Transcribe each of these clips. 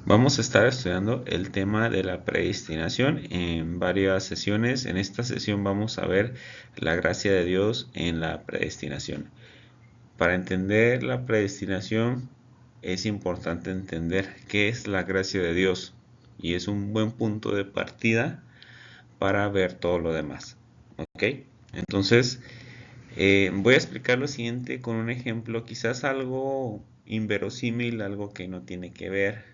Vamos a estar estudiando el tema de la predestinación en varias sesiones. En esta sesión vamos a ver la gracia de Dios en la predestinación. Para entender la predestinación es importante entender qué es la gracia de Dios y es un buen punto de partida para ver todo lo demás. ¿Ok? Entonces, voy a explicar lo siguiente con un ejemplo, quizás algo inverosímil, algo que no tiene que ver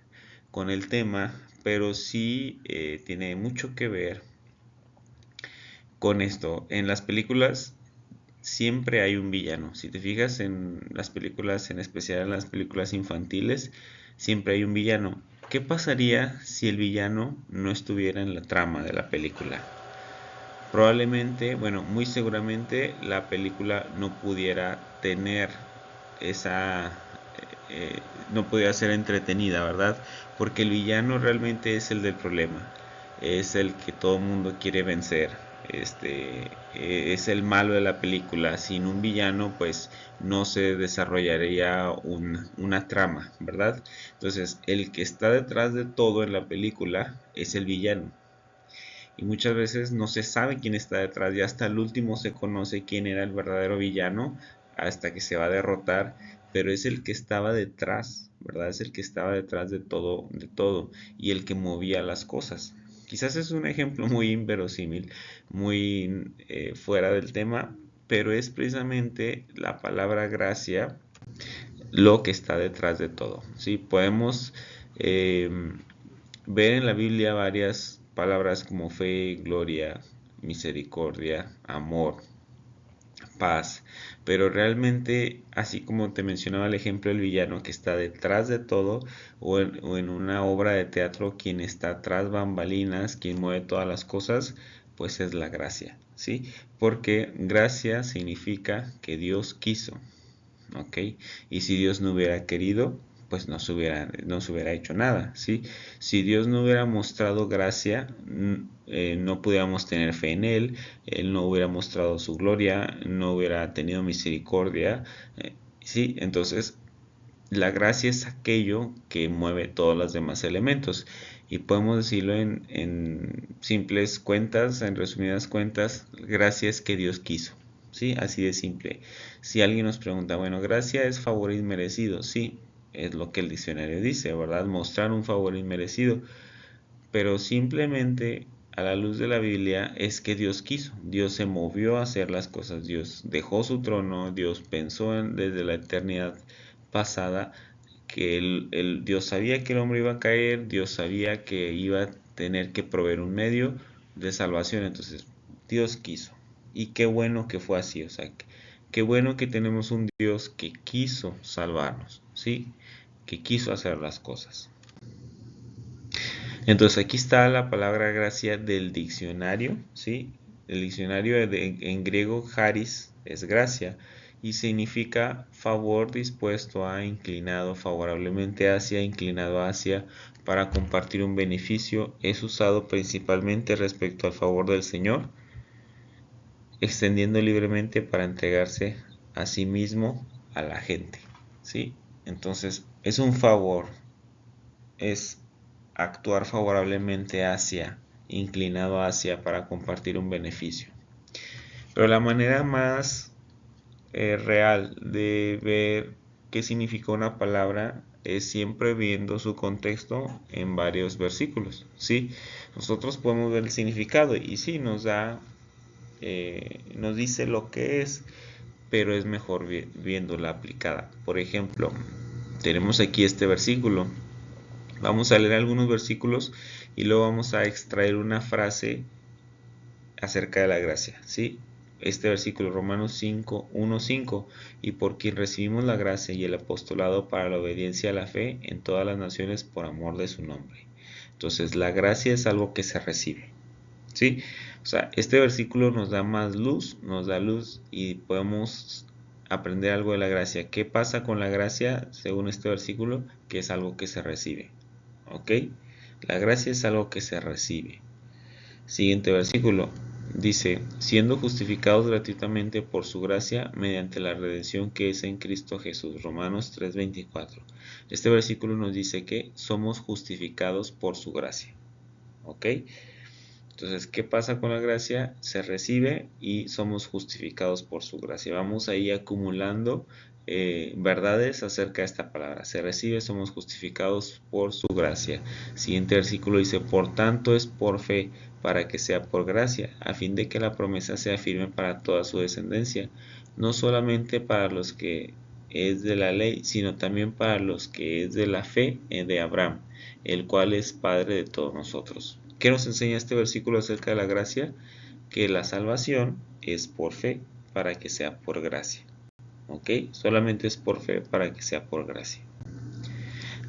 con el tema, pero sí tiene mucho que ver con esto. En las películas siempre hay un villano. Si te fijas en las películas, en especial en las películas infantiles, siempre hay un villano. ¿Qué pasaría si el villano no estuviera en la trama de la película? Probablemente, bueno, muy seguramente la película no pudiera tener esa, no pudiera ser entretenida, ¿verdad? Porque el villano realmente es el del problema, es el que todo el mundo quiere vencer, es el malo de la película. Sin un villano, pues no se desarrollaría una trama, ¿verdad? Entonces, el que está detrás de todo en la película es el villano y muchas veces no se sabe quién está detrás y hasta el último se conoce quién era el verdadero villano hasta que se va a derrotar, pero es el que estaba detrás, ¿verdad? Es el que estaba detrás de todo y el que movía las cosas. Quizás es un ejemplo muy inverosímil, muy fuera del tema, pero es precisamente la palabra gracia lo que está detrás de todo. ¿Sí? Podemos eh, ver en la Biblia varias palabras como fe, gloria, misericordia, amor, paz, pero realmente, así como te mencionaba el ejemplo del villano que está detrás de todo, o en una obra de teatro, quien está tras bambalinas, quien mueve todas las cosas, pues es la gracia, ¿sí? Porque gracia significa que Dios quiso, ¿ok? Y si Dios no hubiera querido, pues no se hubiera hecho nada, ¿sí? Si Dios no hubiera mostrado gracia, no pudiéramos tener fe en Él no hubiera mostrado su gloria, no hubiera tenido misericordia, ¿sí? Entonces, la gracia es aquello que mueve todos los demás elementos. Y podemos decirlo en simples cuentas, en resumidas cuentas, gracia es que Dios quiso. ¿Sí? Así de simple. Si alguien nos pregunta, bueno, gracia es favor inmerecido. Sí, es lo que el diccionario dice, ¿verdad? Mostrar un favor inmerecido. Pero simplemente a la luz de la Biblia es que Dios quiso. Dios se movió a hacer las cosas. Dios dejó su trono. Dios pensó desde la eternidad pasada que Dios sabía que el hombre iba a caer. Dios sabía que iba a tener que proveer un medio de salvación. Entonces Dios quiso. Y qué bueno que fue así. O sea, qué bueno que tenemos un Dios que quiso salvarnos. ¿Sí? Que quiso hacer las cosas. Entonces aquí está la palabra gracia del diccionario, ¿sí? El diccionario en griego charis es gracia y significa favor dispuesto a, inclinado favorablemente hacia, inclinado hacia, para compartir un beneficio. Es usado principalmente respecto al favor del Señor, extendiendo libremente para entregarse a sí mismo a la gente, ¿sí? Entonces es un favor, es actuar favorablemente hacia, inclinado hacia para compartir un beneficio. Pero la manera más real de ver qué significa una palabra es siempre viendo su contexto en varios versículos. ¿Sí? Nosotros podemos ver el significado y sí nos da, nos dice lo que es, pero es mejor viéndola aplicada. Por ejemplo, tenemos aquí este versículo. Vamos a leer algunos versículos y luego vamos a extraer una frase acerca de la gracia, ¿sí? Este versículo, Romanos 5, 1, 5, y por quien recibimos la gracia y el apostolado para la obediencia a la fe en todas las naciones por amor de su nombre. Entonces, la gracia es algo que se recibe, ¿sí? O sea, este versículo nos da más luz, nos da luz y podemos aprender algo de la gracia. ¿Qué pasa con la gracia según este versículo? Que es algo que se recibe. ¿Ok? La gracia es algo que se recibe. Siguiente versículo. Dice, siendo justificados gratuitamente por su gracia mediante la redención que es en Cristo Jesús. Romanos 3:24. Este versículo nos dice que somos justificados por su gracia. ¿Ok? Entonces, ¿qué pasa con la gracia? Se recibe y somos justificados por su gracia. Vamos ahí acumulando verdades acerca de esta palabra. Se recibe, somos justificados por su gracia. Siguiente versículo dice, por tanto es por fe, para que sea por gracia, a fin de que la promesa sea firme para toda su descendencia, no solamente para los que es de la ley, sino también para los que es de la fe de Abraham, el cual es Padre de todos nosotros. ¿Qué nos enseña este versículo acerca de la gracia? Que la salvación es por fe, para que sea por gracia. ¿Ok? Solamente es por fe, para que sea por gracia.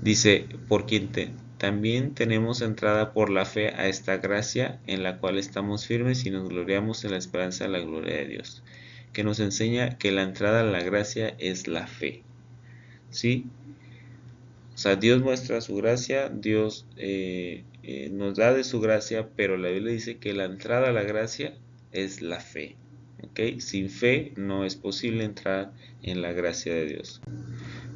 Dice, por quien también tenemos entrada por la fe a esta gracia, en la cual estamos firmes y nos gloriamos en la esperanza de la gloria de Dios. Que nos enseña que la entrada a la gracia es la fe. ¿Sí? O sea, Dios muestra su gracia, Dios nos da de su gracia, pero la Biblia dice que la entrada a la gracia es la fe. ¿Ok? Sin fe no es posible entrar en la gracia de Dios.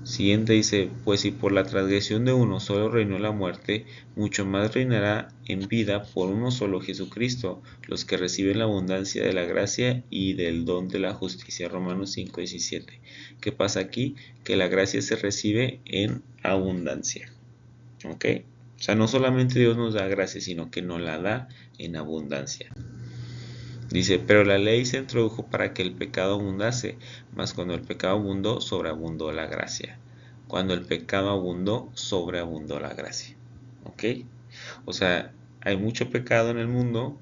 Siguiente dice, pues si por la transgresión de uno solo reinó la muerte, mucho más reinará en vida por uno solo Jesucristo, los que reciben la abundancia de la gracia y del don de la justicia. Romanos 5:17. ¿Qué pasa aquí? Que la gracia se recibe en abundancia. ¿Ok? O sea, no solamente Dios nos da gracia, sino que nos la da en abundancia. Dice, pero la ley se introdujo para que el pecado abundase, mas cuando el pecado abundó, sobreabundó la gracia. Cuando el pecado abundó, sobreabundó la gracia. ¿Ok? O sea, hay mucho pecado en el mundo,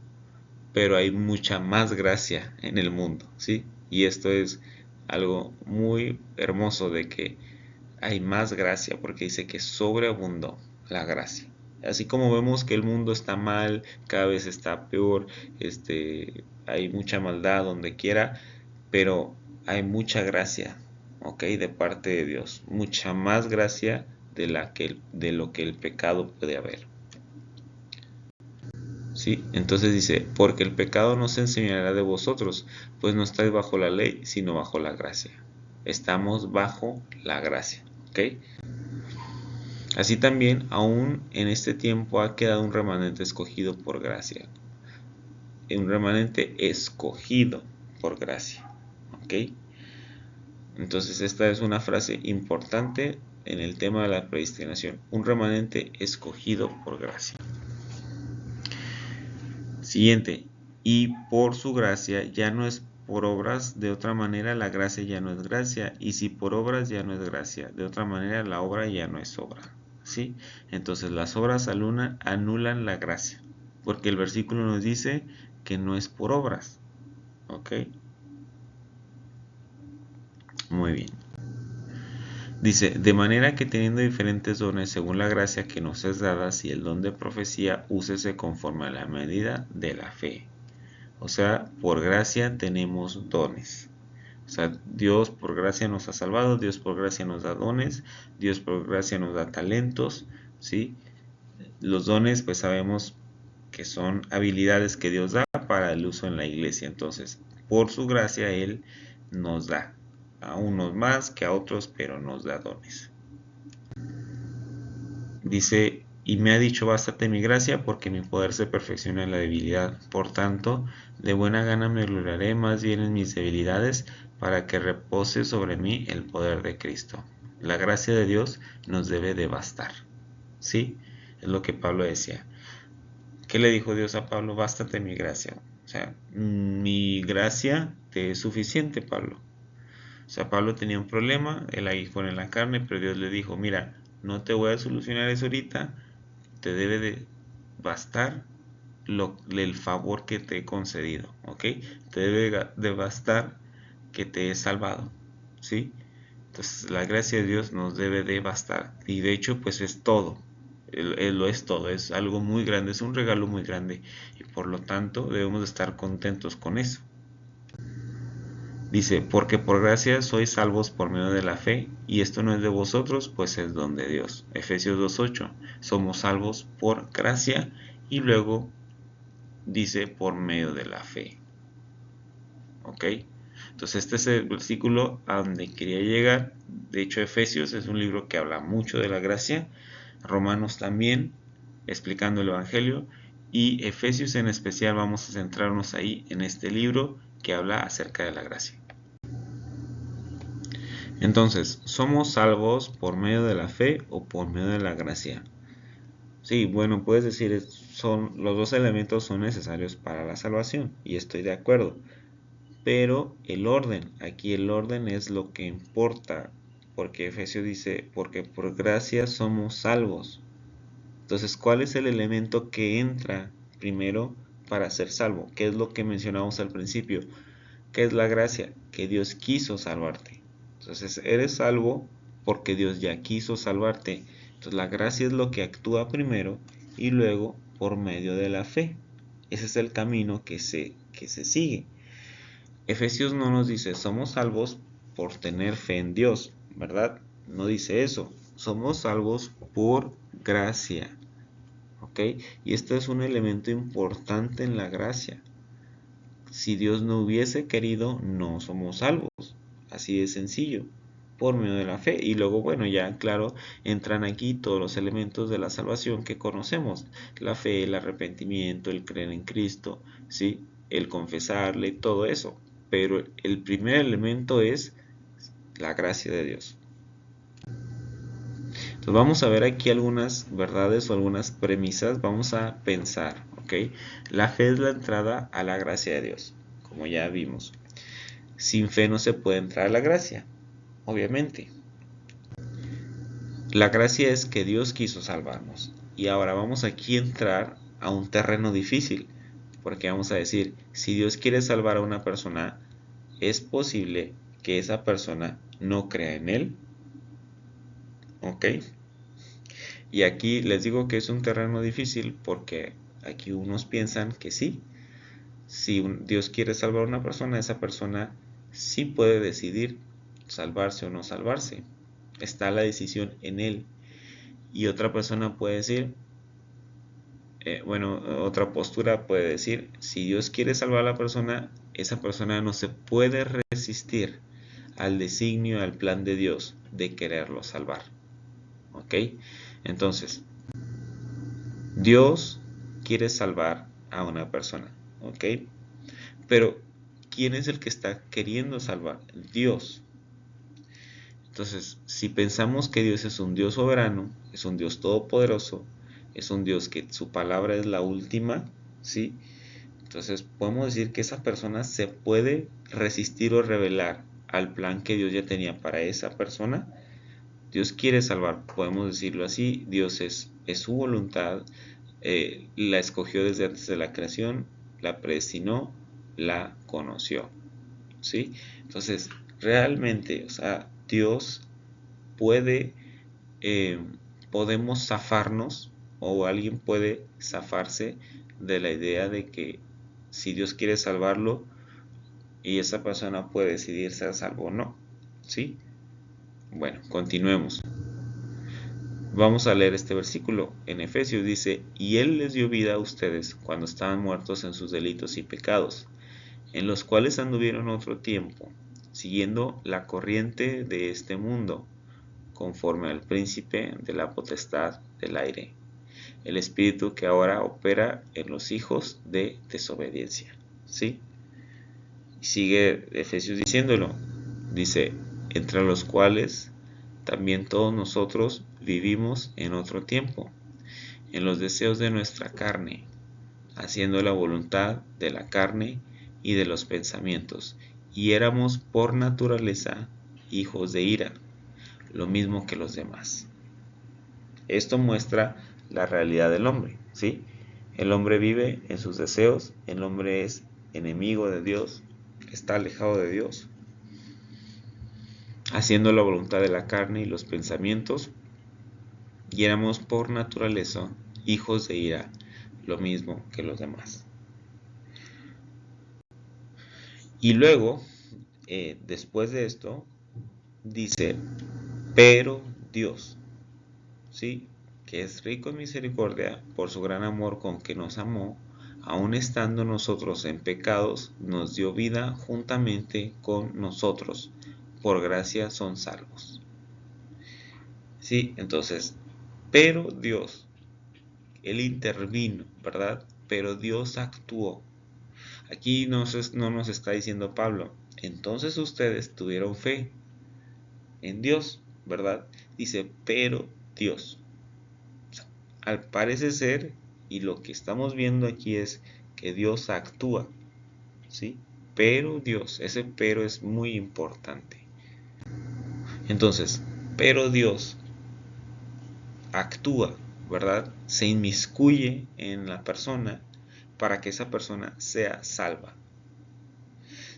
pero hay mucha más gracia en el mundo, ¿sí? Y esto es algo muy hermoso de que hay más gracia, porque dice que sobreabundó la gracia. Así como vemos que el mundo está mal, cada vez está peor, hay mucha maldad donde quiera, pero hay mucha gracia, ¿ok? De parte de Dios, mucha más gracia de lo que el pecado puede haber. ¿Sí? Entonces dice, porque el pecado no se enseñará de vosotros, pues no estáis bajo la ley, sino bajo la gracia. Estamos bajo la gracia, ¿ok? Así también, aún en este tiempo ha quedado un remanente escogido por gracia. Un remanente escogido por gracia. ¿Ok? Entonces esta es una frase importante en el tema de la predestinación. Un remanente escogido por gracia. Siguiente. Y por su gracia ya no es por obras, de otra manera la gracia ya no es gracia. Y si por obras ya no es gracia, de otra manera la obra ya no es obra. ¿Sí? Entonces las obras anulan la gracia, porque el versículo nos dice que no es por obras. ¿Ok? Muy bien. Dice, de manera que teniendo diferentes dones según la gracia que nos es dada, si el don de profecía, úsese conforme a la medida de la fe. O sea, por gracia tenemos dones. O sea, Dios por gracia nos ha salvado, Dios por gracia nos da dones, Dios por gracia nos da talentos, ¿sí? Los dones, pues sabemos que son habilidades que Dios da para el uso en la iglesia. Entonces, por su gracia Él nos da, a unos más que a otros, pero nos da dones. Dice, y me ha dicho, bástate mi gracia, porque mi poder se perfecciona en la debilidad. Por tanto, de buena gana me gloriaré más bien en mis debilidades, para que repose sobre mí el poder de Cristo. La gracia de Dios nos debe de bastar. ¿Sí? Es lo que Pablo decía. ¿Qué le dijo Dios a Pablo? Bástate mi gracia. O sea, mi gracia te es suficiente, Pablo. O sea, Pablo tenía un problema, el aguijón en la carne, pero Dios le dijo, mira, no te voy a solucionar eso ahorita, te debe de bastar el favor que te he concedido, ¿ok? Te debe de bastar que te he salvado, ¿sí? Entonces la gracia de Dios nos debe de bastar, y de hecho pues es todo, Él lo es todo, es algo muy grande, es un regalo muy grande, y por lo tanto debemos de estar contentos con eso. Dice, porque por gracia sois salvos por medio de la fe, y esto no es de vosotros, pues es don de Dios. Efesios 2:8, somos salvos por gracia, y luego dice por medio de la fe. ¿Ok? Entonces este es el versículo a donde quería llegar. De hecho, Efesios es un libro que habla mucho de la gracia. Romanos también, explicando el Evangelio. Y Efesios en especial vamos a centrarnos ahí en este libro que habla acerca de la gracia. Entonces, ¿somos salvos por medio de la fe o por medio de la gracia? Sí, bueno, puedes decir, los dos elementos son necesarios para la salvación, y estoy de acuerdo. Pero el orden, aquí el orden es lo que importa, porque Efesios dice, porque por gracia somos salvos. Entonces, ¿cuál es el elemento que entra primero para ser salvo? ¿Qué es lo que mencionamos al principio? ¿Qué es la gracia? Que Dios quiso salvarte. Entonces, eres salvo porque Dios ya quiso salvarte. Entonces, la gracia es lo que actúa primero y luego por medio de la fe. Ese es el camino que se sigue. Efesios no nos dice somos salvos por tener fe en Dios, ¿verdad? No dice eso. Somos salvos por gracia. ¿Ok? Y este es un elemento importante en la gracia. Si Dios no hubiese querido, no somos salvos. Así de sencillo, por medio de la fe. Y luego, bueno, ya claro, entran aquí todos los elementos de la salvación que conocemos. La fe, el arrepentimiento, el creer en Cristo, ¿sí? El confesarle, todo eso. Pero el primer elemento es la gracia de Dios. Entonces vamos a ver aquí algunas verdades o algunas premisas. Vamos a pensar, ¿ok? La fe es la entrada a la gracia de Dios, como ya vimos. Sin fe no se puede entrar a la gracia, obviamente. La gracia es que Dios quiso salvarnos. Y ahora vamos aquí a entrar a un terreno difícil, porque vamos a decir, si Dios quiere salvar a una persona, ¿es posible que esa persona no crea en Él? ¿Ok? Y aquí les digo que es un terreno difícil porque aquí unos piensan que sí. Si Dios quiere salvar a una persona, esa persona sí puede decidir salvarse o no salvarse. Está la decisión en Él. Y otra persona puede decir, otra postura puede decir, si Dios quiere salvar a la persona, esa persona no se puede resistir al designio, al plan de Dios de quererlo salvar. ¿Ok? Entonces, Dios quiere salvar a una persona. ¿Ok? Pero, ¿quién es el que está queriendo salvar? Dios. Entonces, si pensamos que Dios es un Dios soberano, es un Dios todopoderoso, es un Dios que su palabra es la última, ¿sí? Entonces podemos decir que esa persona se puede resistir o rebelar al plan que Dios ya tenía para esa persona. Dios quiere salvar, podemos decirlo así, Dios es su voluntad, la escogió desde antes de la creación, la predestinó, la conoció, ¿sí? Entonces, realmente, o sea, Dios puede, podemos zafarnos o alguien puede zafarse de la idea de que si Dios quiere salvarlo y esa persona puede decidir ser salvo o no, ¿sí? Bueno, continuemos. Vamos a leer este versículo. En Efesios dice, y Él les dio vida a ustedes cuando estaban muertos en sus delitos y pecados, en los cuales anduvieron otro tiempo, siguiendo la corriente de este mundo, conforme al príncipe de la potestad del aire, el espíritu que ahora opera en los hijos de desobediencia. ¿Sí? Y sigue Efesios diciéndolo. Dice, entre los cuales también todos nosotros vivimos en otro tiempo, en los deseos de nuestra carne, haciendo la voluntad de la carne y de los pensamientos, y éramos por naturaleza hijos de ira, lo mismo que los demás. Esto muestra la realidad del hombre, ¿sí? El hombre vive en sus deseos, el hombre es enemigo de Dios, está alejado de Dios, haciendo la voluntad de la carne y los pensamientos, y éramos por naturaleza hijos de ira, lo mismo que los demás. Y luego, después de esto, dice, pero Dios, ¿sí? Que es rico en misericordia por su gran amor con que nos amó, aun estando nosotros en pecados, nos dio vida juntamente con nosotros. Por gracia son salvos. Sí, entonces, pero Dios, Él intervino, ¿verdad? Pero Dios actuó. Aquí no nos está diciendo Pablo, entonces ustedes tuvieron fe en Dios, ¿verdad? Dice, pero Dios. O sea, al parece ser, y lo que estamos viendo aquí es que Dios actúa, ¿sí? Pero Dios, ese pero es muy importante. Entonces, pero Dios actúa, ¿verdad? Se inmiscuye en la persona para que esa persona sea salva.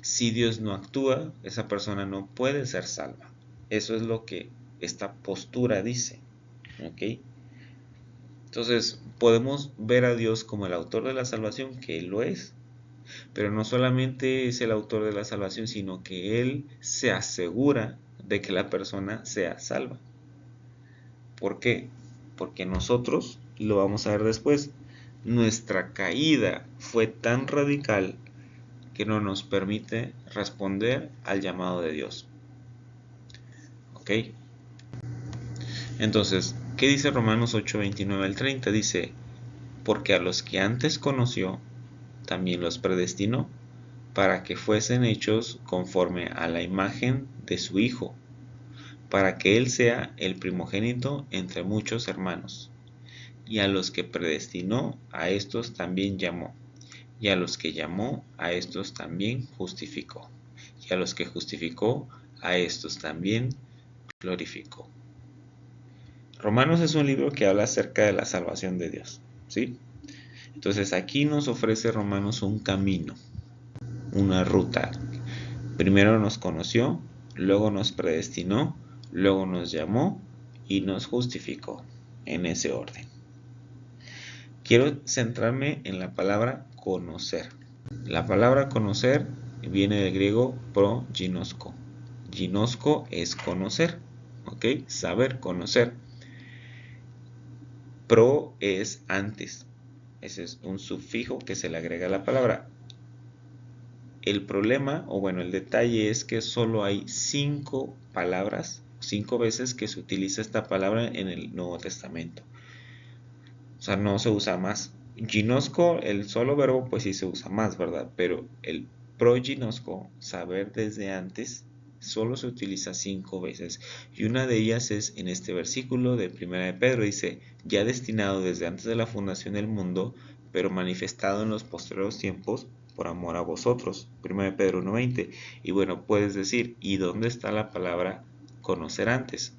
Si Dios no actúa, esa persona no puede ser salva. Eso es lo que esta postura dice, ¿ok? Entonces, podemos ver a Dios como el autor de la salvación, que Él lo es, pero no solamente es el autor de la salvación, sino que Él se asegura de que la persona sea salva. ¿Por qué? Porque nosotros, y lo vamos a ver después, nuestra caída fue tan radical que no nos permite responder al llamado de Dios. ¿Ok? Entonces, ¿qué dice Romanos 8, 29 al 30? Dice, porque a los que antes conoció, también los predestinó, para que fuesen hechos conforme a la imagen de su Hijo, para que Él sea el primogénito entre muchos hermanos. Y a los que predestinó, a estos también llamó. Y a los que llamó, a estos también justificó. Y a los que justificó, a estos también glorificó. Romanos es un libro que habla acerca de la salvación de Dios, ¿sí? Entonces aquí nos ofrece Romanos un camino, una ruta. Primero nos conoció, luego nos predestinó, luego nos llamó y nos justificó, en ese orden. Quiero centrarme en la palabra conocer. La palabra conocer viene del griego pro-ginosko. Ginosko es conocer, ¿ok? Saber, conocer. Pro es antes. Ese es un sufijo que se le agrega a la palabra. El problema, o bueno, el detalle es que solo hay 5 palabras, 5 veces que se utiliza esta palabra en el Nuevo Testamento. O sea, no se usa más. Ginosco, el solo verbo, pues sí se usa más, ¿verdad? Pero el proginosco, saber desde antes, solo se utiliza 5 veces. Y una de ellas es en este versículo de 1 de Pedro, dice, ya destinado desde antes de la fundación del mundo, pero manifestado en los postreros tiempos por amor a vosotros. 1 de Pedro 1:20. Y bueno, puedes decir, ¿y dónde está la palabra conocer antes?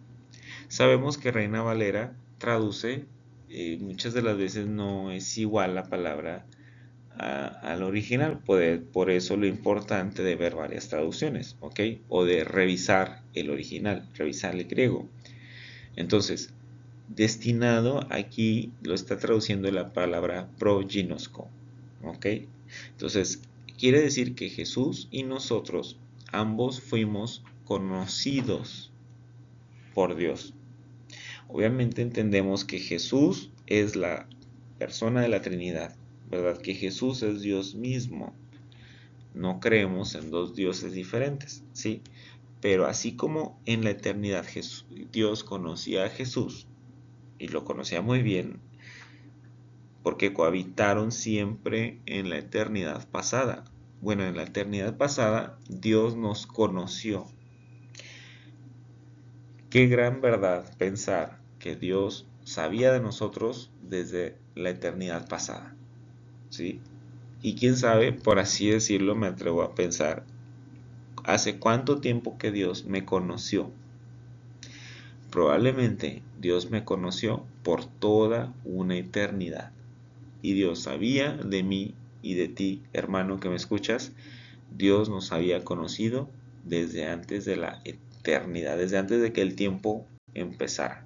Sabemos que Reina Valera traduce, muchas de las veces no es igual la palabra al original, por eso lo importante de ver varias traducciones, ¿ok? O de revisar el original, revisar el griego. Entonces, destinado aquí lo está traduciendo la palabra proginosko, ¿ok? Entonces, quiere decir que Jesús y nosotros ambos fuimos conocidos por Dios. Obviamente entendemos que Jesús es la persona de la Trinidad, ¿verdad? Que Jesús es Dios mismo. No creemos en dos dioses diferentes, ¿sí? Pero así como en la eternidad Dios conocía a Jesús y lo conocía muy bien, porque cohabitaron siempre en la eternidad pasada. Bueno, en la eternidad pasada Dios nos conoció. Qué gran verdad pensar que Dios sabía de nosotros desde la eternidad pasada, ¿sí? Y quién sabe, por así decirlo, me atrevo a pensar, ¿hace cuánto tiempo que Dios me conoció? Probablemente Dios me conoció por toda una eternidad. Y Dios sabía de mí y de ti, hermano que me escuchas. Dios nos había conocido desde antes de la eternidad, desde antes de que el tiempo empezara.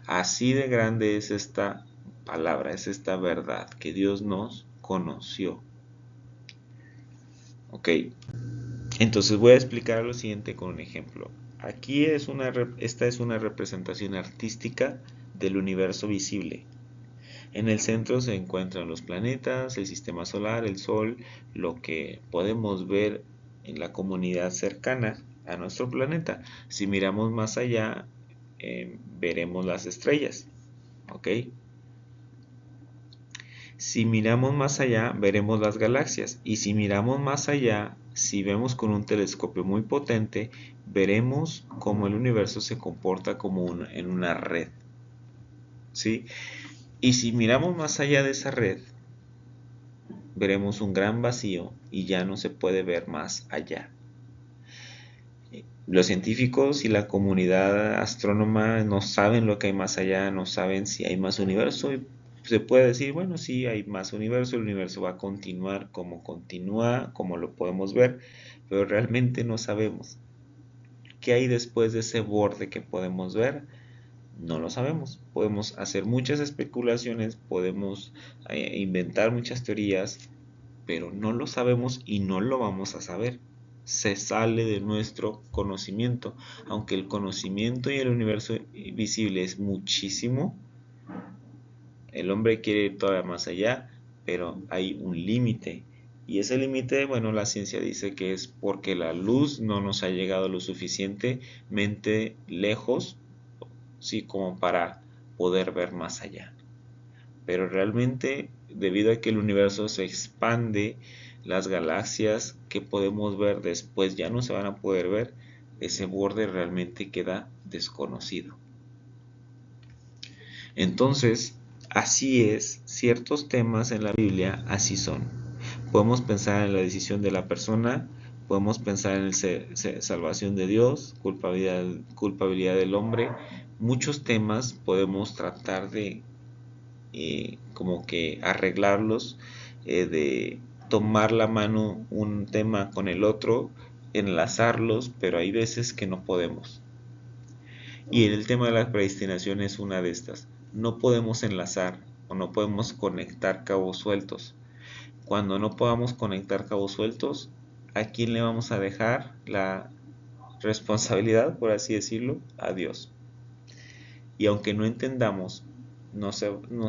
Así de grande es esta palabra, es esta verdad, que Dios nos conoció. Ok, entonces voy a explicar lo siguiente con un ejemplo. Aquí esta es una representación artística del universo visible. En el centro se encuentran los planetas, el sistema solar, el Sol, lo que podemos ver en la comunidad cercana a nuestro planeta. Si miramos más allá, veremos las estrellas, ¿ok? Si miramos más allá, veremos las galaxias. Y si miramos más allá, si vemos con un telescopio muy potente, veremos cómo el universo se comporta como en una red, ¿sí? Y si miramos más allá de esa red, veremos un gran vacío y ya no se puede ver más allá. Los científicos y la comunidad astrónoma no saben lo que hay más allá, no saben si hay más universo. Y se puede decir, bueno, sí hay más universo, el universo va a continuar como continúa, como lo podemos ver, pero realmente no sabemos. ¿Qué hay después de ese borde que podemos ver? No lo sabemos. Podemos hacer muchas especulaciones, podemos inventar muchas teorías, pero no lo sabemos y no lo vamos a saber. Se sale de nuestro conocimiento. Aunque el conocimiento y el universo visible es muchísimo, el hombre quiere ir todavía más allá, pero hay un límite. Y ese límite, bueno, la ciencia dice que es porque la luz no nos ha llegado lo suficientemente lejos, sí, como para poder ver más allá. Pero realmente, debido a que el universo se expande, las galaxias que podemos ver después ya no se van a poder ver, ese borde realmente queda desconocido. Entonces, así es, ciertos temas en la Biblia así son. Podemos pensar en la decisión de la persona, podemos pensar en la salvación de Dios, culpabilidad del hombre. Muchos temas podemos tratar de como que arreglarlos, de tomar la mano un tema con el otro, enlazarlos, pero hay veces que no podemos. Y el tema de la predestinación es una de estas. No podemos enlazar o no podemos conectar cabos sueltos. Cuando no podamos conectar cabos sueltos, ¿a quién le vamos a dejar la responsabilidad, por así decirlo? A Dios. Y aunque no entendamos, no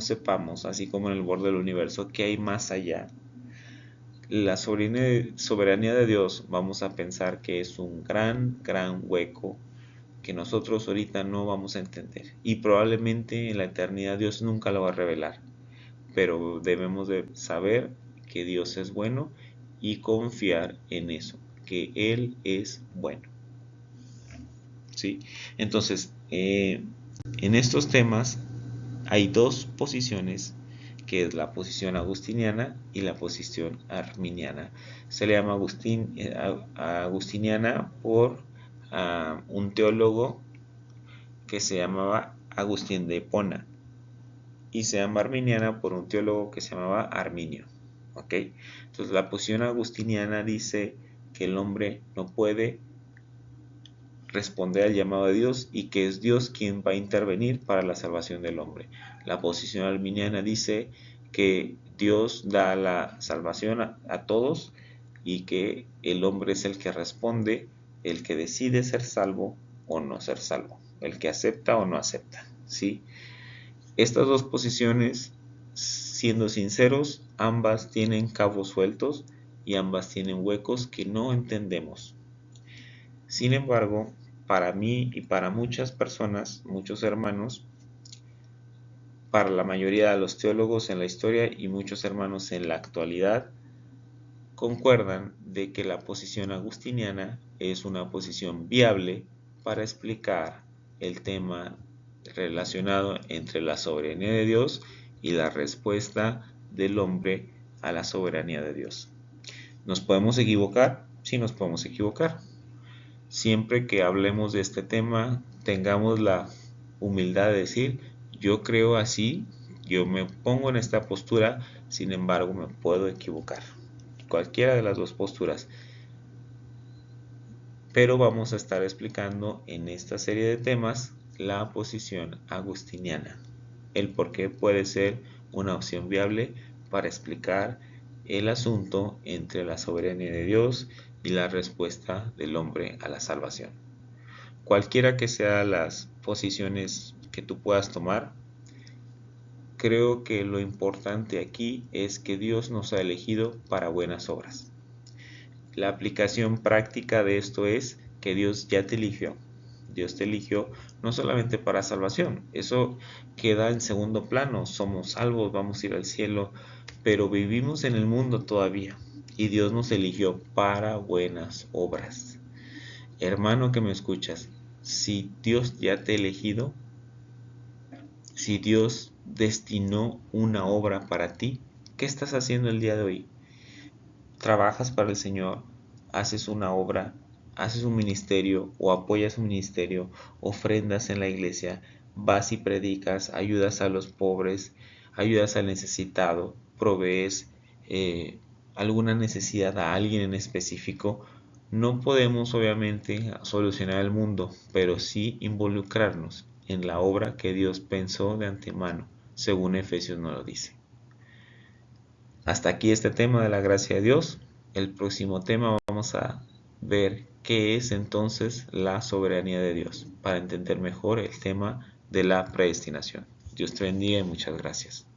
sepamos, así como en el borde del universo, qué hay más allá, la soberanía de Dios vamos a pensar que es un gran hueco que nosotros ahorita no vamos a entender. Y probablemente en la eternidad Dios nunca lo va a revelar. Pero debemos de saber que Dios es bueno y confiar en eso, que Él es bueno. ¿Sí? Entonces, en estos temas hay dos posiciones, que es la posición agustiniana y la posición arminiana. Se le llama agustiniana por un teólogo que se llamaba Agustín de Hipona, y se llama arminiana por un teólogo que se llamaba Arminio. ¿Ok? Entonces la posición agustiniana dice que el hombre no puede responder al llamado de Dios y que es Dios quien va a intervenir para la salvación del hombre. La posición arminiana dice que Dios da la salvación a todos y que el hombre es el que responde, el que decide ser salvo o no ser salvo, el que acepta o no acepta, ¿sí? Estas dos posiciones, siendo sinceros, ambas tienen cabos sueltos y ambas tienen huecos que no entendemos. Sin embargo, para mí y para muchas personas, muchos hermanos, para la mayoría de los teólogos en la historia y muchos hermanos en la actualidad, concuerdan de que la posición agustiniana es una posición viable para explicar el tema relacionado entre la soberanía de Dios y la respuesta del hombre a la soberanía de Dios. ¿Nos podemos equivocar? Sí, nos podemos equivocar. Siempre que hablemos de este tema, tengamos la humildad de decir, yo creo así, yo me pongo en esta postura, sin embargo me puedo equivocar. Cualquiera de las dos posturas. Pero vamos a estar explicando en esta serie de temas la posición agustiniana, el por qué puede ser una opción viable para explicar el asunto entre la soberanía de Dios y la respuesta del hombre a la salvación. Cualquiera que sean las posiciones que tú puedas tomar, creo que lo importante aquí es que Dios nos ha elegido para buenas obras. La aplicación práctica de esto es que Dios ya te eligió. Dios te eligió no solamente para salvación, eso queda en segundo plano, somos salvos, vamos a ir al cielo, pero vivimos en el mundo todavía y Dios nos eligió para buenas obras. Hermano que me escuchas, si Dios ya te ha elegido, si Dios destinó una obra para ti, ¿qué estás haciendo el día de hoy? ¿Trabajas para el Señor? ¿Haces una obra? ¿Haces un ministerio o apoyas un ministerio? ¿Ofrendas en la iglesia? ¿Vas y predicas? ¿Ayudas a los pobres? ¿Ayudas al necesitado? ¿Provees alguna necesidad a alguien en específico? No podemos obviamente solucionar el mundo, pero sí involucrarnos en la obra que Dios pensó de antemano, según Efesios nos lo dice. Hasta aquí este tema de la gracia de Dios. El próximo tema vamos a ver qué es entonces la soberanía de Dios, para entender mejor el tema de la predestinación. Dios te bendiga y muchas gracias.